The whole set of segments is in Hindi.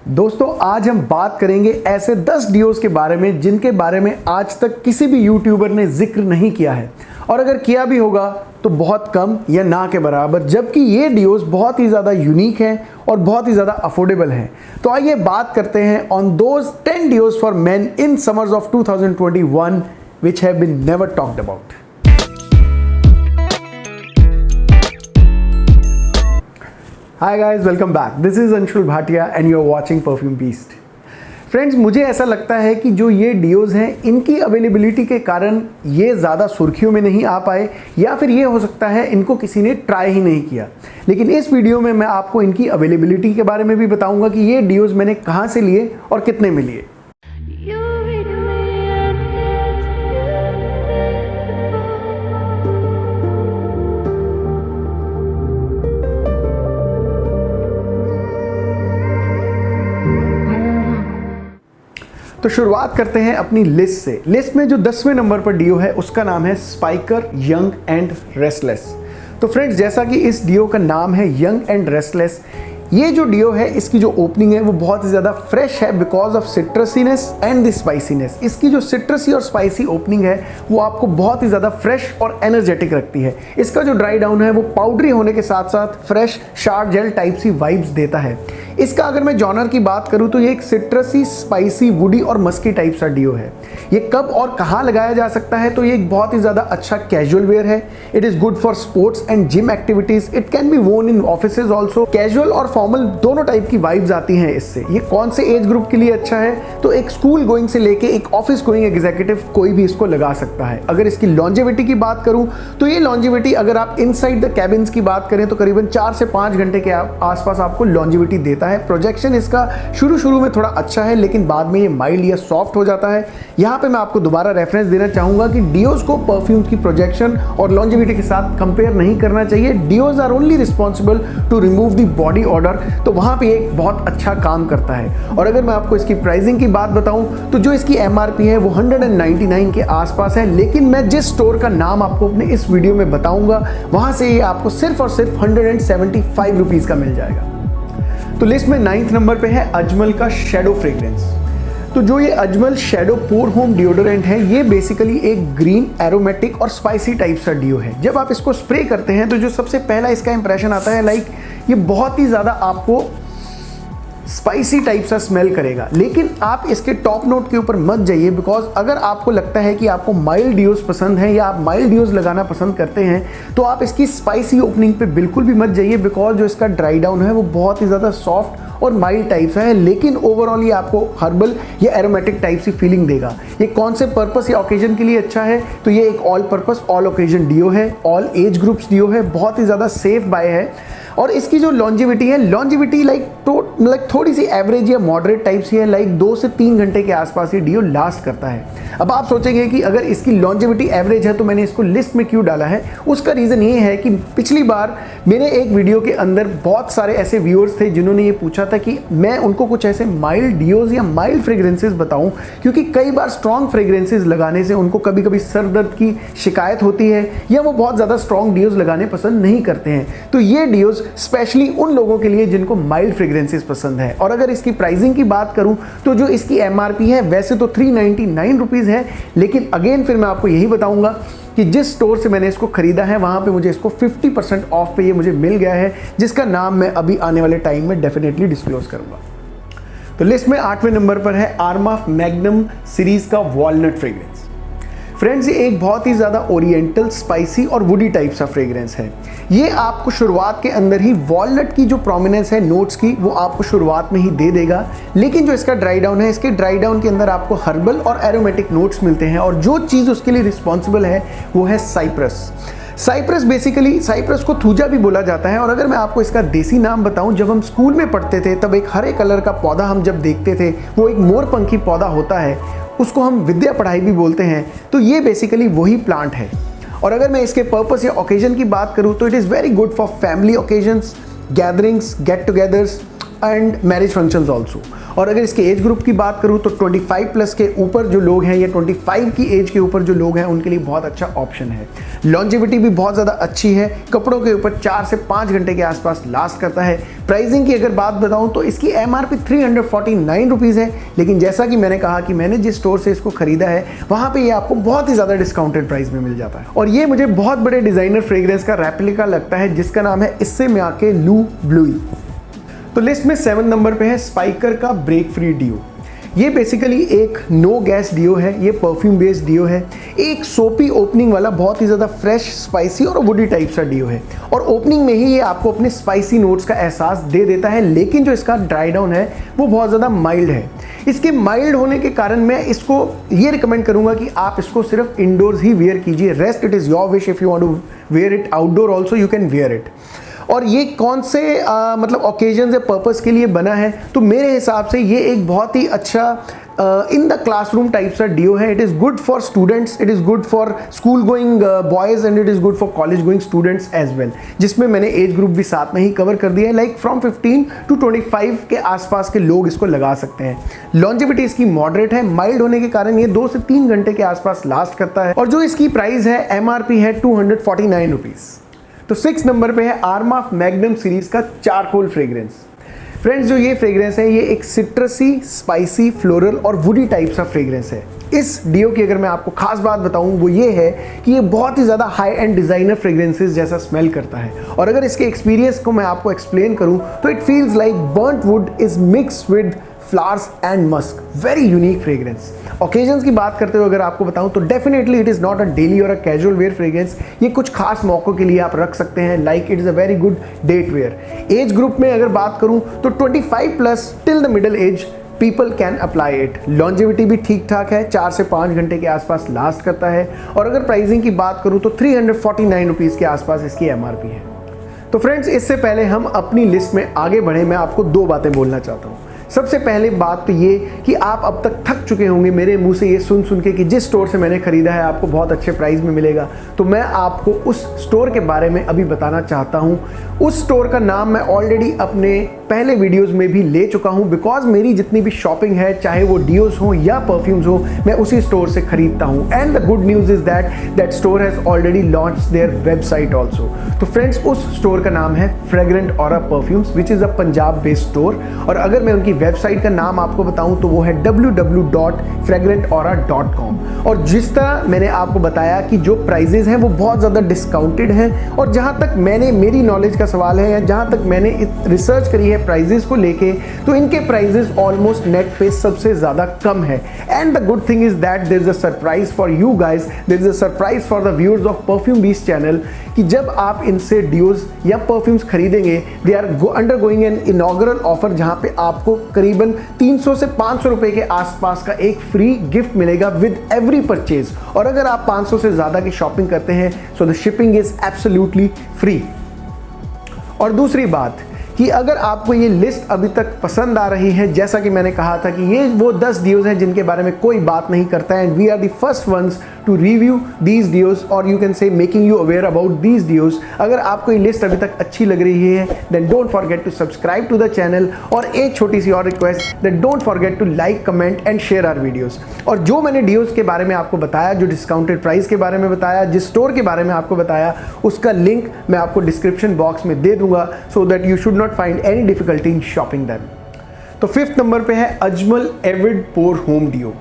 दोस्तों आज हम बात करेंगे ऐसे 10 डियोस के बारे में जिनके बारे में आज तक किसी भी यूट्यूबर ने जिक्र नहीं किया है, और अगर किया भी होगा तो बहुत कम या ना के बराबर, जबकि ये डियोस बहुत ही ज़्यादा यूनिक हैं और बहुत ही ज़्यादा अफोर्डेबल हैं। तो आइए बात करते हैं on those 10 deos for men in summers of 2021 which have been never talked about. Hi guys, welcome back. This is Anshul Bhatia and you are watching Perfume Beast. Friends, मुझे ऐसा लगता है कि जो ये डियोज़ हैं इनकी अवेलेबिलिटी के कारण ये ज़्यादा सुर्खियों में नहीं आ पाए, या फिर ये हो सकता है इनको किसी ने ट्राई ही नहीं किया। लेकिन इस वीडियो में मैं आपको इनकी अवेलेबिलिटी के बारे में भी बताऊंगा कि ये डियोज़ मैंने कहाँ से लिए और कितने में लिए। तो शुरुआत करते हैं अपनी लिस्ट से। लिस्ट में जो 10वें नंबर पर डियो है उसका नाम है स्पाइकर यंग एंड रेस्टलेस। तो फ्रेंड्स, जैसा कि इस डियो का नाम है यंग एंड रेस्टलेस, ये जो डियो है इसकी जो ओपनिंग है वो बहुत ही ज़्यादा फ्रेश है because of citrusiness and the spiciness. इसकी जो सिट्रसी और स्पाइसी ओपनिंग है वो आपको बहुत ही ज़्यादा फ्रेश और एनर्जेटिक रखती है। इसका जो ड्राई डाउन है वो पाउडरी होने के साथ साथ फ्रेश शार्प जेल टाइप सी वाइब्स देता है। इसका अगर मैं जॉनर की बात करूं तो ये एक सिट्रसी, स्पाइसी, वुडी और मस्की टाइप सा डियो है। ये कब और कहाँ लगाया जा सकता है, तो ये एक बहुत ही ज़्यादा अच्छा कैजुअल वेयर है। It is good for sports and gym activities. It can be वोन इन ऑफिसेज ऑल्सो। कैजुअल और फॉर्मल दोनों टाइप की वाइब्स आती हैं इससे। ये कौन से एज ग्रुप के लिए अच्छा है, तो एक स्कूल गोइंग से लेके एक ऑफिस गोइंग एग्जीक्यूटिव कोई भी इसको लगा सकता है। अगर इसकी लॉन्जेविटी की बात करूं तो ये लॉन्जेविटी अगर आप इनसाइड द कैबिन्स की बात करें तो करीबन 4 से 5 घंटे के आसपास आपको लॉन्जेविटी देता है। प्रोजेक्शन इसका शुरू में थोड़ा अच्छा है, लेकिन बाद में ये माइल्ड या सॉफ्ट हो जाता है। यहाँ पे मैं आपको दोबारा रेफरेंस देना चाहूंगा कि डियोज को परफ्यूम की प्रोजेक्शन और लॉन्जेविटी के साथ कंपेयर नहीं करना चाहिए। Deos are only responsible to remove the body order, तो वहाँ पे एक बहुत अच्छा काम करता है। और अगर मैं आपको इसकी प्राइसिंग की बात बताऊं तो जो इसकी एमआरपी है वो 199 के आसपास है, लेकिन मैं जिस स्टोर का नाम आपको अपने इस वीडियो में बताऊंगा वहाँ से ये आपको सिर्फ और सिर्फ 175 रुपीज़ का मिल जाएगा। तो लिस्ट में 9th नंबर पे है अजमल का शैडो फ्रेग्रेंस। तो जो ये अजमल शैडो पोर होम डिओडोरेंट है ये बेसिकली एक ग्रीन एरोमेटिक और स्पाइसी टाइप सा डियो है। जब आप इसको स्प्रे करते हैं तो जो सबसे पहला इसका इंप्रेशन आता है, लाइक ये बहुत ही ज़्यादा आपको स्पाइसी टाइप सा स्मेल करेगा। लेकिन आप इसके टॉप नोट के ऊपर मत जाइए, बिकॉज अगर आपको लगता है कि आपको माइल्ड डियोज पसंद है या आप माइल्ड डियोज लगाना पसंद करते हैं तो आप इसकी स्पाइसी ओपनिंग पे बिल्कुल भी मत जाइए, बिकॉज जो इसका ड्राई डाउन है वो बहुत ही ज़्यादा सॉफ्ट और माइल्ड टाइप सा है। लेकिन ओवरऑल ये आपको हर्बल या एरोमेटिक टाइप सी फीलिंग देगा। ये कौन से पर्पस या ओकेजन के लिए अच्छा है, तो ये एक all purpose all occasion deo है, ऑल एज ग्रुप्स डियो है, बहुत ही ज़्यादा सेफ बाय है। और इसकी जो लॉन्जिविटी है, लॉन्जिविटी लाइक थोड़ी सी एवरेज या मॉडरेट टाइप सी है, लाइक 2 से 3 घंटे के आसपास ये डियो लास्ट करता है। अब आप सोचेंगे कि अगर इसकी लॉन्जिविटी एवरेज है तो मैंने इसको लिस्ट में क्यों डाला है। उसका रीज़न ये है कि पिछली बार मेरे एक वीडियो के अंदर बहुत सारे ऐसे व्यूअर्स थे जिन्होंने ये पूछा था कि मैं उनको कुछ ऐसे माइल्ड डियोज या माइल्ड फ्रेग्रेंसेस बताऊं, क्योंकि कई बार स्ट्रॉन्ग फ्रेग्रेंसेस लगाने से उनको कभी कभी सर दर्द की शिकायत होती है या वो बहुत ज़्यादा स्ट्रॉन्ग डियोज लगाने पसंद नहीं करते हैं। तो ये डियोज स्पेशली उन लोगों के लिए जिनको माइल्ड फ्रेग्रेंसेस पसंद है। और अगर इसकी प्राइसिंग की बात करूं तो जो इसकी एमआरपी है वैसे तो 399 रुपीज़ है, लेकिन अगेन फिर मैं आपको यही बताऊंगा कि जिस स्टोर से मैंने इसको खरीदा है वहाँ पे मुझे इसको 50% ऑफ पे ये मुझे मिल गया है, जिसका नाम मैं अभी आने वाले टाइम में डेफिनेटली डिस्क्लोज करूँगा। तो लिस्ट में 8वें नंबर पर है आर्मा मैग्नम सीरीज़ का वॉलनट फ्रेग्रेंस। फ्रेंड्स, ये एक बहुत ही ज़्यादा ओरिएंटल, स्पाइसी और वुडी टाइप सा फ्रेग्रेंस है। ये आपको शुरुआत के अंदर ही वॉलनट की जो प्रोमिनेंस है नोट्स की वो आपको शुरुआत में ही दे देगा, लेकिन जो इसका ड्राई डाउन है, इसके ड्राई डाउन के अंदर आपको हर्बल और एरोमेटिक नोट्स मिलते हैं, और जो चीज़ उसके लिए रिस्पॉन्सिबल है वो है साइप्रस। साइप्रस बेसिकली, साइप्रस को थूजा भी बोला जाता है। और अगर मैं आपको इसका देसी नाम बताऊं, जब हम स्कूल में पढ़ते थे तब एक हरे कलर का पौधा हम जब देखते थे, वो एक मोरपंखी पौधा होता है, उसको हम विद्या पढ़ाई भी बोलते हैं। तो ये बेसिकली वही प्लांट है। और अगर मैं इसके पर्पस या ओकेजन की बात करूं तो it is very good for family occasions, gatherings, get togethers, and marriage functions also. और अगर इसके एज ग्रुप की बात करूँ तो 25 प्लस के ऊपर जो लोग हैं या 25 की एज के ऊपर जो लोग हैं उनके लिए बहुत अच्छा ऑप्शन है। लॉन्जेविटी भी बहुत ज़्यादा अच्छी है, कपड़ों के ऊपर 4 से 5 घंटे के आसपास लास्ट करता है। प्राइसिंग की अगर बात बताऊं तो इसकी MRP 349 रुपीज़ है, लेकिन जैसा कि मैंने कहा कि मैंने जिस स्टोर से इसको खरीदा है वहाँ पे ये आपको बहुत ही ज़्यादा डिस्काउंटेड प्राइस में मिल जाता है। और ये मुझे बहुत बड़े डिज़ाइनर फ्रेग्रेंस का रेप्लिका लगता है जिसका नाम है इससे मियाके लू ब्लूई। तो लिस्ट में 7 नंबर पे है स्पाइकर का ब्रेक फ्री डियो। ये बेसिकली एक नो गैस डियो है, ये परफ्यूम बेस्ड डियो है, एक सोपी ओपनिंग वाला बहुत ही ज़्यादा फ्रेश, स्पाइसी और वुडी टाइप सा डियो है। और ओपनिंग में ही ये आपको अपने स्पाइसी नोट्स का एहसास दे देता है, लेकिन जो इसका ड्राई डाउन है वो बहुत ज़्यादा माइल्ड है। इसके माइल्ड होने के कारण मैं इसको ये रिकमेंड करूँगा कि आप इसको सिर्फ इंडोर्स ही वेयर कीजिए, rest it is your wish, if you want to wear it outdoor also you can wear it. और ये कौन से मतलब ओकेजन या पर्पस के लिए बना है, तो मेरे हिसाब से ये एक बहुत ही अच्छा इन द क्लासरूम टाइप सा डियो है। It is good for students, it is good for school going boys and it is good for college going students as well, जिसमें मैंने एज ग्रुप भी साथ में ही कवर कर दिया है, लाइक फ्रॉम 15 टू 25 के आसपास के लोग इसको लगा सकते हैं। लॉन्जेविटी इसकी मॉडरेट है, माइल्ड होने के कारण ये 2 से 3 घंटे के आसपास लास्ट करता है। और जो इसकी प्राइस है MRP है 249 रुपीज़। तो 6 नंबर पे है आर्मा मैग्नम सीरीज का चारकोल फ्रेग्रेंस। फ्रेंड्स, जो ये फ्रेग्रेंस है ये एक सिट्रसी, स्पाइसी, फ्लोरल और वुडी टाइप सा फ्रेग्रेंस है। इस डियो की अगर मैं आपको खास बात बताऊं वो ये है कि ये बहुत ही ज़्यादा हाई एंड डिज़ाइनर फ्रेग्रेंसेस जैसा स्मेल करता है। और अगर इसके एक्सपीरियंस को मैं आपको एक्सप्लेन करूं तो it feels like बर्nt would is mix with flowers and Musk, very unique fragrance. Occasions की बात करते हुए अगर आपको बताऊं तो definitely it is not a daily और अ कैजुअल वेयर फ्रेग्रेंस। ये कुछ खास मौक़ों के लिए आप रख सकते हैं, like it is a very good date wear. Age group में अगर बात करूं तो 25 plus till the middle age people can apply it. Longevity भी ठीक ठाक है, 4 से 5 घंटे के आसपास लास्ट करता है। और अगर प्राइसिंग की बात करूं तो 349 रुपीज़ के आसपास इसकी MRP है। तो फ्रेंड्स, इससे पहले हम अपनी लिस्ट में आगे बढ़े, मैं आपको 2 बातें बोलना चाहता हूँ। सबसे पहले बात तो ये कि आप अब तक थक चुके होंगे मेरे मुंह से ये सुन के कि जिस स्टोर से मैंने ख़रीदा है आपको बहुत अच्छे प्राइस में मिलेगा। तो मैं आपको उस स्टोर के बारे में अभी बताना चाहता हूँ। उस स्टोर का नाम मैं ऑलरेडी अपने पहले वीडियोस में भी ले चुका हूँ, बिकॉज मेरी जितनी भी शॉपिंग है, चाहे वो डियोस हो या परफ्यूम्स हो, मैं उसी स्टोर से खरीदता हूँ। And the good news is that store has already launch their website also. तो फ्रेंड्स, उस स्टोर का नाम है fragrant aura perfumes, which is a Punjab based store. और अगर मैं उनकी वेबसाइट का नाम आपको बताऊं तो वो है www.fragrantaura.com। और जिस तरह मैंने आपको बताया कि जो प्राइजेस हैं वो बहुत ज़्यादा डिस्काउंटेड हैं, और जहां तक मेरी नॉलेज का सवाल है या जहां तक मैंने रिसर्च करी है प्राइजेस को लेके, तो इनके प्राइजेस ऑलमोस्ट नेट पे सबसे ज़्यादा कम है। And the good thing is that there is a surprise for you guys, there is a surprise for the viewers of perfume beast channel, कि जब आप इनसे डियोज या परफ्यूम्स खरीदेंगे, they are undergoing an inaugural offer, जहां पे आपको करीबन 300 से 500 रुपए के आसपास का एक फ्री गिफ्ट मिलेगा विद एवरी परचेज। और अगर आप 500 से ज़्यादा की शॉपिंग करते हैं so the shipping is absolutely free. और दूसरी बात कि अगर आपको ये लिस्ट अभी तक पसंद आ रही है, जैसा कि मैंने कहा था कि ये वो 10 डियोज हैं जिनके बारे में कोई बात नहीं करता है, and we are the first ones to review these deos, और you can say making you aware about these deos. अगर आपको ये लिस्ट अभी तक अच्छी लग रही है then don't forget to subscribe to the channel. और एक छोटी सी और request, that don't forget to like, comment and share our videos. और जो मैंने डियोज के बारे में आपको बताया, जो डिस्काउंटेड प्राइस के बारे में बताया, जिस स्टोर के बारे में आपको बताया, उसका लिंक मैं आपको डिस्क्रिप्शन बॉक्स में दे दूंगा, so that you should not find any difficulty in shopping them. तो 5th नंबर पे है अजमल एविड पोर होम डियो।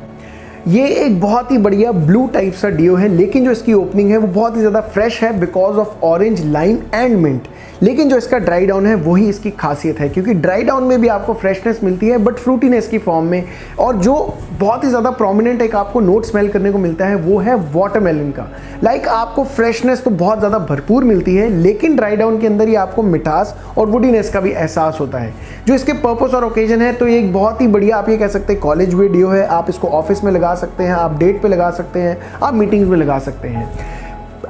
ये एक बहुत ही बढ़िया ब्लू टाइप सा डियो है, लेकिन जो इसकी ओपनिंग है वो बहुत ही ज़्यादा फ्रेश है because of orange, lime and mint. लेकिन जो इसका ड्राई डाउन है वही इसकी खासियत है, क्योंकि ड्राई डाउन में भी आपको फ्रेशनेस मिलती है बट फ्रूटीनेस की फॉर्म में। और जो बहुत ही ज़्यादा प्रोमिनेंट एक आपको नोट स्मेल करने को मिलता है वो है वाटरमेलन का। लाइक आपको फ्रेशनेस तो बहुत ज़्यादा भरपूर मिलती है, लेकिन ड्राई डाउन के अंदर ही आपको मिठास और वुडीनेस का भी एहसास होता है। जो इसके पर्पस और ओकेजन है, तो ये एक बहुत ही बढ़िया, आप ये कह सकते हैं कॉलेज वे डियो है। आप इसको ऑफिस में लगा सकते हैं, आप डेट पे लगा सकते हैं, आप मीटिंग्स में लगा सकते हैं।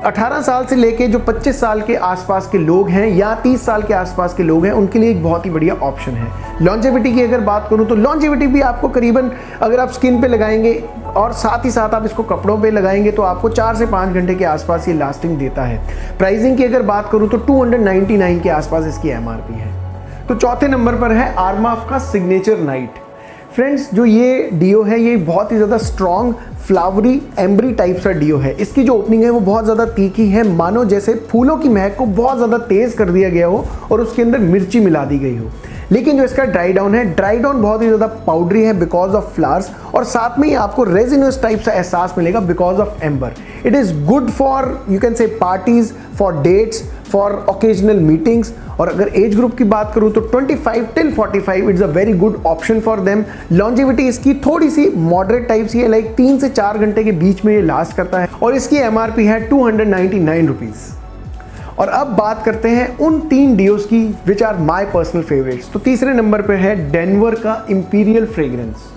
18 साल से लेके जो 25 साल के आसपास के लोग हैं या 30 साल के आसपास के लोग हैं, उनके लिए एक बहुत ही बढ़िया ऑप्शन है। लॉन्जेविटी की अगर बात करूं तो लॉन्जेविटी भी आपको करीबन, अगर आप स्किन पे लगाएंगे और साथ ही साथ आप इसको कपड़ों पे लगाएंगे, तो आपको 4 से 5 घंटे के आसपास ये लास्टिंग देता है। प्राइसिंग की अगर बात करूं तो 299 के आसपास इसकी MRP है। तो चौथे नंबर पर है आर्माफ का सिग्नेचर नाइट। फ्रेंड्स, जो ये डियो है ये बहुत ही ज़्यादा स्ट्रॉन्ग फ्लावरी एम्बरी टाइप सा डियो है। इसकी जो ओपनिंग है वो बहुत ज़्यादा तीखी है, मानो जैसे फूलों की महक को बहुत ज़्यादा तेज़ कर दिया गया हो और उसके अंदर मिर्ची मिला दी गई हो। लेकिन जो इसका ड्राई डाउन है, ड्राई डाउन बहुत ही ज़्यादा पाउडरी है बिकॉज ऑफ फ्लावर्स, और साथ में ही आपको रेजिनस टाइप सा एहसास मिलेगा because of amber. It is good for you can say parties, for dates, for occasional meetings. और अगर एज ग्रुप की बात करूं तो 25 till 45 it's a very good option for them. Longevity इसकी थोड़ी सी मॉडरेट टाइप सी है, लाइक 3 से 4 घंटे के बीच में ये लास्ट करता है और इसकी एमआरपी है 299 रुपीज़। और अब बात करते हैं उन 3 डियोस की which are my personal favourites. तो तीसरे नंबर पर है डेनवर का इंपीरियल फ्रेग्रेंस।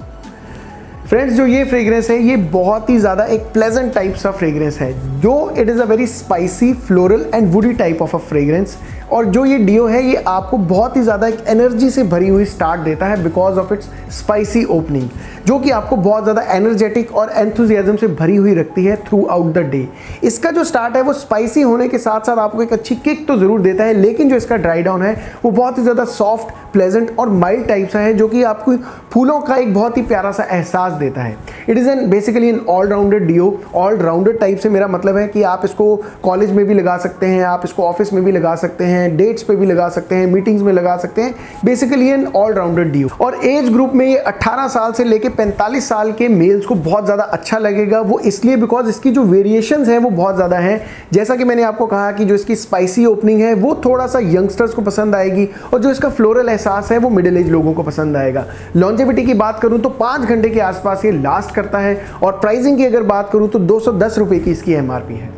फ्रेंड्स, जो ये फ्रेग्रेंस है ये बहुत ही ज़्यादा एक प्लेजेंट टाइप सा फ्रेग्रेंस है, जो it is a very spicy floral and woody type of a fragrance. और जो ये डियो है ये आपको बहुत ही ज़्यादा एक एनर्जी से भरी हुई स्टार्ट देता है because of its spicy opening, जो कि आपको बहुत ज़्यादा एनर्जेटिक और एंथुजियाज्म से भरी हुई रखती है थ्रू आउट द डे। इसका जो स्टार्ट है वो स्पाइसी होने के साथ साथ आपको एक अच्छी किक तो ज़रूर देता है, लेकिन जो इसका ड्राई डाउन है वो बहुत ही ज़्यादा सॉफ्ट, प्लेजेंट और माइल्ड टाइप सा है, जो कि आपको फूलों का एक बहुत ही प्यारा सा एहसास देता है। It is an basically an all rounded deo. All rounded type से मेरा मतलब है कि आप इसको कॉलेज में भी लगा सकते हैं, आप इसको ऑफिस में भी लगा सकते हैं, डेट्स पे भी लगा सकते हैं, मीटिंग्स में लगा सकते हैं। Basically an all rounded deo. और एज ग्रुप में ये 18 साल से लेके 45 साल के मेल्स को बहुत ज़्यादा अच्छा लगेगा। वो इसलिए बिकॉज इसकी जो वेरिएशंस है वो बहुत ज़्यादा है। जैसा कि मैंने आपको कहा कि जो इसकी स्पाइसी ओपनिंग है वो थोड़ा सा यंगस्टर्स को पसंद आएगी, और जो इसका फ्लोरल एहसास है वो मिडिल एज लोगों को पसंद आएगा। लॉन्जेविटी की बात करूं तो 5 घंटे के आसपास ये लास्ट करता है, और प्राइसिंग की अगर बात करूं तो 210 रुपए की इसकी एमआरपी है।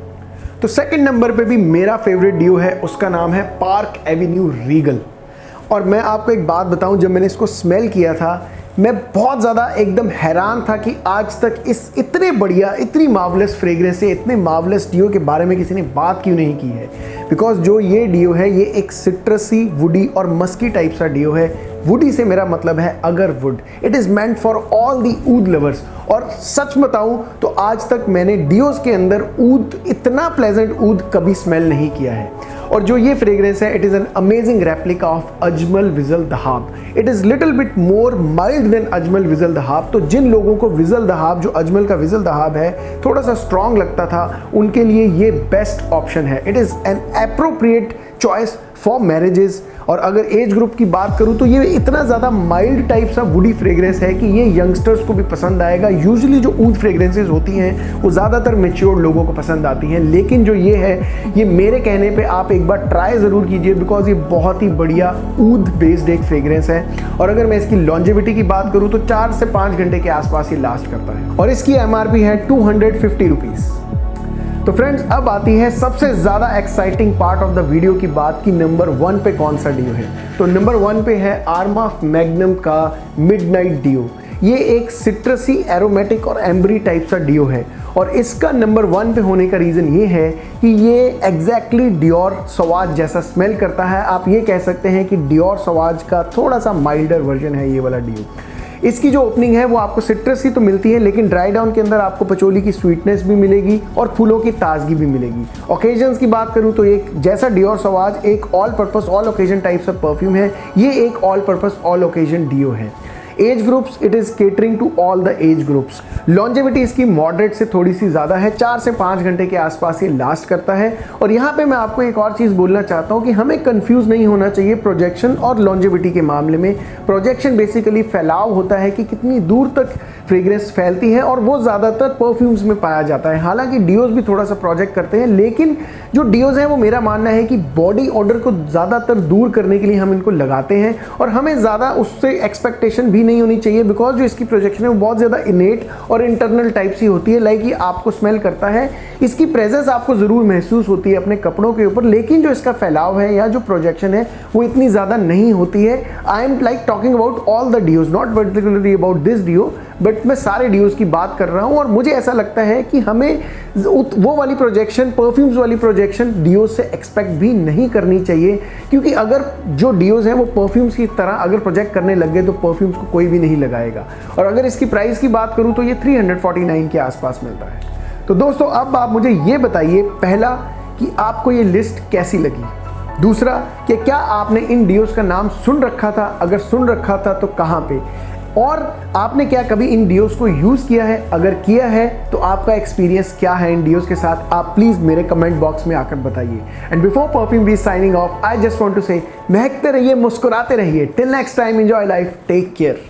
तो सेकंड नंबर पे भी मेरा फेवरेट डियो है, उसका नाम है पार्क एवेन्यू रीगल। और मैं आपको एक बात बताऊं, जब मैंने इसको स्मेल किया था मैं बहुत ज़्यादा एकदम हैरान था कि आज तक इस इतने बढ़िया, इतनी मार्वलस फ्रेग्रेंस से, इतने मार्वलस डियो के बारे में किसी ने बात क्यों नहीं की है। बिकॉज जो ये डियो है ये एक सिट्रसी, वुडी और मस्की टाइप सा डियो है। वुडी से मेरा मतलब है agarwood. It is meant for all the oud lovers. और सच बताऊं तो आज तक मैंने डियोस के अंदर ऊद, इतना प्लेजेंट ऊद कभी स्मेल नहीं किया है। और जो ये फ्रेग्रेंस है it is an amazing replica of Ajmal Wisal Dhahab. It is little bit more mild than Ajmal Wisal Dhahab. तो जिन लोगों को विजल दहाब, जो अजमल का विजल दहाब है, थोड़ा सा स्ट्रॉन्ग लगता था, उनके लिए ये बेस्ट ऑप्शन है। It is N appropriate choice for marriages. और अगर एज ग्रुप की बात करूं तो ये इतना ज़्यादा माइल्ड टाइप सा वुडी फ्रेग्रेंस है कि ये यंगस्टर्स को भी पसंद आएगा। यूजुअली जो ऊद फ्रेग्रेंसेस होती हैं वो ज़्यादातर मैच्योर्ड लोगों को पसंद आती हैं, लेकिन जो ये है ये मेरे कहने पे आप एक बार ट्राई ज़रूर कीजिए, बिकॉज ये बहुत ही बढ़िया ऊद बेस्ड एक फ्रेग्रेंस है। और अगर मैं इसकी लॉन्जेविटी की बात करूँ तो 4 से 5 घंटे के आसपास ये लास्ट करता है, और इसकी एमआरपी है 250 रुपीज़। तो फ्रेंड्स, अब आती है सबसे ज़्यादा exciting part of the video की बात कि नंबर 1 पे कौन सा डियो है। तो नंबर 1 पे है आर्माफ मैग्नम का मिडनाइट डियो। ये एक सिट्रसी, एरोमेटिक और एम्बरी टाइप सा डियो है, और इसका नंबर 1 पे होने का रीज़न ये है कि ये एग्जैक्टली डियोर सवाज जैसा स्मेल करता है। आप ये कह सकते हैं कि डियोर सवाज का थोड़ा सा माइल्डर वर्जन है ये वाला डियो। इसकी जो ओपनिंग है वो आपको सिट्रस ही तो मिलती है, लेकिन ड्राई डाउन के अंदर आपको पचोली की स्वीटनेस भी मिलेगी और फूलों की ताजगी भी मिलेगी। ओकेजन्स की बात करूं तो एक जैसा डियोर सवाज एक all purpose, all occasion type सा परफ्यूम है, ये एक all purpose, all occasion deo है। Age groups, it is catering to all the age groups. Longevity इसकी मॉडरेट से थोड़ी सी ज़्यादा है, 4 से 5 घंटे के आसपास ये लास्ट करता है। और यहाँ पे मैं आपको एक और चीज़ बोलना चाहता हूँ कि हमें कंफ्यूज नहीं होना चाहिए प्रोजेक्शन और लॉन्जेविटी के मामले में। प्रोजेक्शन बेसिकली फैलाव होता है कि कितनी दूर तक फ्रेग्रेंस फैलती है, और वो ज़्यादातर परफ्यूम्स में पाया जाता है। हालांकि डियोज भी थोड़ा सा प्रोजेक्ट करते हैं, लेकिन जो डियोज हैं वो मेरा मानना है कि बॉडी ऑडर को ज़्यादातर दूर करने के लिए हम इनको लगाते हैं, और हमें ज़्यादा उससे एक्सपेक्टेशन भी नहीं होनी चाहिए, बिकॉज जो इसकी प्रोजेक्शन है वो बहुत ज़्यादा इनेट और इंटरनल टाइप सी होती है। लाइक ये आपको स्मेल करता है, इसकी प्रेजेंस आपको ज़रूर महसूस होती है अपने कपड़ों के ऊपर, लेकिन जो इसका फैलाव है या जो प्रोजेक्शन है वो इतनी ज़्यादा नहीं होती है। I am like talking about all the deos, not particularly about this deo, but मैं सारे डियोज की बात कर रहा हूँ। और मुझे ऐसा लगता है कि हमें वो वाली प्रोजेक्शन, परफ्यूम्स वाली प्रोजेक्शन डियोज से एक्सपेक्ट भी नहीं करनी चाहिए, क्योंकि अगर जो डियोज हैं वो परफ्यूम्स की तरह अगर प्रोजेक्ट करने लग गए तो परफ्यूम्स को कोई भी नहीं लगाएगा। और अगर इसकी प्राइस की बात करूँ तो ये 349 के आसपास मिलता है। तो दोस्तों, अब आप मुझे ये बताइए पहला कि आपको ये लिस्ट कैसी लगी। दूसरा कि क्या आपने इन डियोस का नाम सुन रखा था, अगर सुन रखा था तो कहाँ पे, और आपने क्या कभी इन डियोस को यूज़ किया है, अगर किया है तो आपका एक्सपीरियंस क्या है इन डियोस के साथ, आप प्लीज़ मेरे कमेंट बॉक्स में आकर बताइए। And before perfume be signing off, I just want to say महकते रहिए, मुस्कुराते रहिए। Till next time, enjoy life, take care.